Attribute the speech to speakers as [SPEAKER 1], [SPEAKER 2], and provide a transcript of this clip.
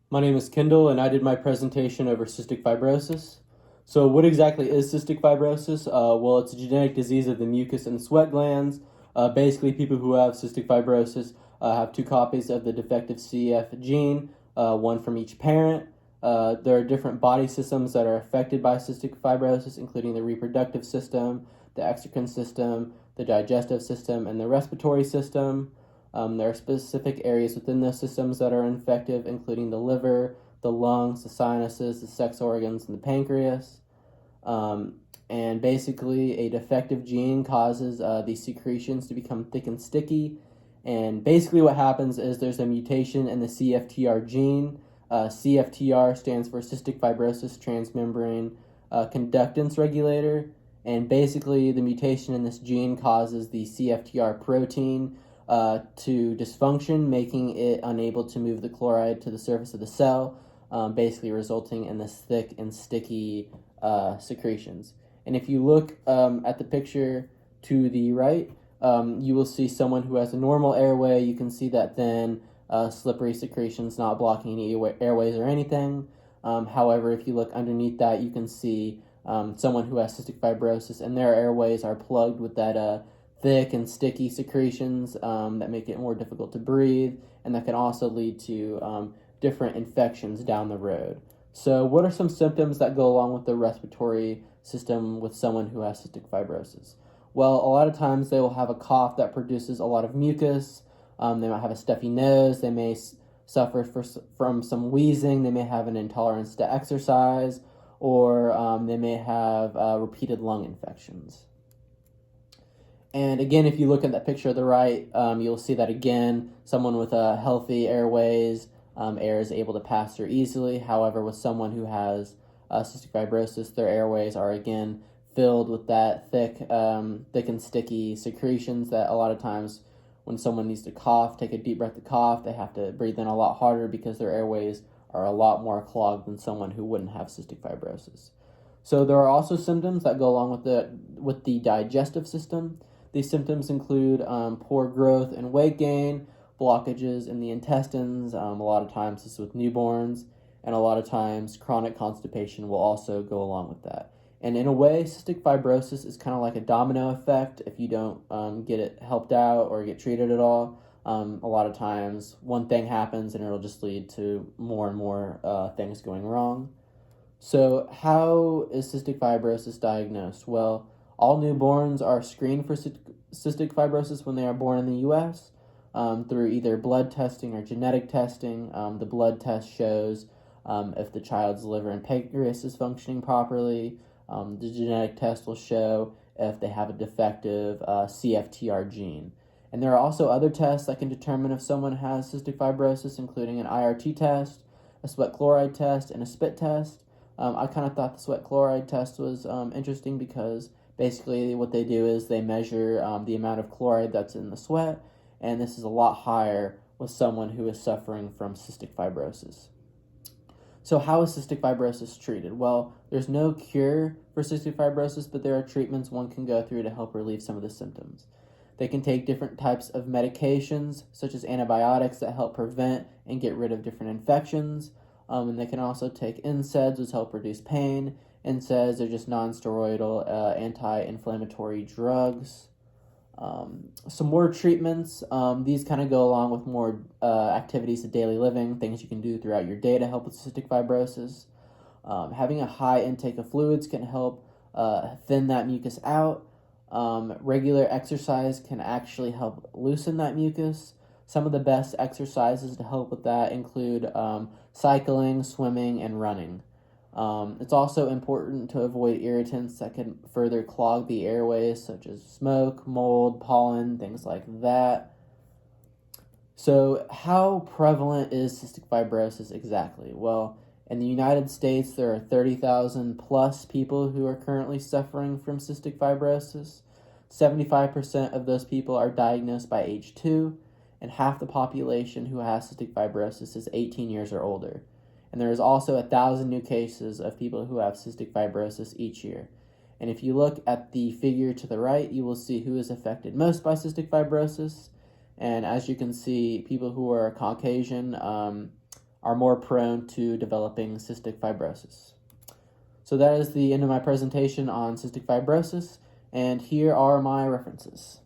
[SPEAKER 1] My name is Kendall, and I did my presentation over cystic fibrosis. So, what exactly is cystic fibrosis? Well, it's a genetic disease of the mucus and sweat glands. Basically, people who have cystic fibrosis have two copies of the defective CF gene, one from each parent. There are different body systems that are affected by cystic fibrosis, including the reproductive system, the exocrine system, the digestive system, and the respiratory system. There are specific areas within those systems that are infective, including the liver, the lungs, the sinuses, the sex organs, and the pancreas. Um, and basically, a defective gene causes these secretions to become thick and sticky. And basically, what happens is there's a mutation in the CFTR gene. CFTR stands for cystic fibrosis transmembrane conductance regulator. And basically, the mutation in this gene causes the CFTR protein to dysfunction, making it unable to move the chloride to the surface of the cell, basically resulting in this thick and sticky secretions. And if you look at the picture to the right, you will see someone who has a normal airway. You can see that thin, slippery secretions not blocking any airways or anything. However, if you look underneath that, you can see someone who has cystic fibrosis, and their airways are plugged with that thick and sticky secretions that make it more difficult to breathe, and that can also lead to different infections down the road. So, what are some symptoms that go along with the respiratory system with someone who has cystic fibrosis? Well, a lot of times they will have a cough that produces a lot of mucus. They might have a stuffy nose. They may suffer from some wheezing. They may have an intolerance to exercise, or they may have repeated lung infections. And again, if you look at that picture at the right, you'll see that again, someone with a healthy airways, air is able to pass through easily. However, with someone who has cystic fibrosis, their airways are again filled with that thick and sticky secretions that a lot of times when someone needs to cough, take a deep breath to cough, they have to breathe in a lot harder because their airways are a lot more clogged than someone who wouldn't have cystic fibrosis. So there are also symptoms that go along with the digestive system. These symptoms include poor growth and weight gain, blockages in the intestines. A lot of times this is with newborns, and a lot of times chronic constipation will also go along with that. And in a way, cystic fibrosis is kind of like a domino effect. If you don't get it helped out or get treated at all, a lot of times one thing happens and it'll just lead to more and more things going wrong. So how is cystic fibrosis diagnosed? Well, all newborns are screened for cystic fibrosis when they are born in the U.S. Through either blood testing or genetic testing. The blood test shows if the child's liver and pancreas is functioning properly. The genetic test will show if they have a defective CFTR gene. And there are also other tests that can determine if someone has cystic fibrosis, including an IRT test, a sweat chloride test, and a spit test. I kind of thought the sweat chloride test was interesting because basically what they do is they measure the amount of chloride that's in the sweat, and this is a lot higher with someone who is suffering from cystic fibrosis. So how is cystic fibrosis treated? Well, there's no cure for cystic fibrosis, but there are treatments one can go through to help relieve some of the symptoms. They can take different types of medications, such as antibiotics that help prevent and get rid of different infections. And they can also take NSAIDs, which help reduce pain. NSAIDs are just non-steroidal anti-inflammatory drugs. Some more treatments. These kind of go along with more activities of daily living, things you can do throughout your day to help with cystic fibrosis. Having a high intake of fluids can help thin that mucus out. Regular exercise can actually help loosen that mucus. Some of the best exercises to help with that include cycling, swimming, and running. It's also important to avoid irritants that can further clog the airways, such as smoke, mold, pollen, things like that. So, how prevalent is cystic fibrosis exactly? Well, in the United States, there are 30,000 plus people who are currently suffering from cystic fibrosis. 75% of those people are diagnosed by age 2, and half the population who has cystic fibrosis is 18 years or older. And there is also 1,000 new cases of people who have cystic fibrosis each year. And if you look at the figure to the right, you will see who is affected most by cystic fibrosis. And as you can see, people who are Caucasian are more prone to developing cystic fibrosis. So that is the end of my presentation on cystic fibrosis, and here are my references.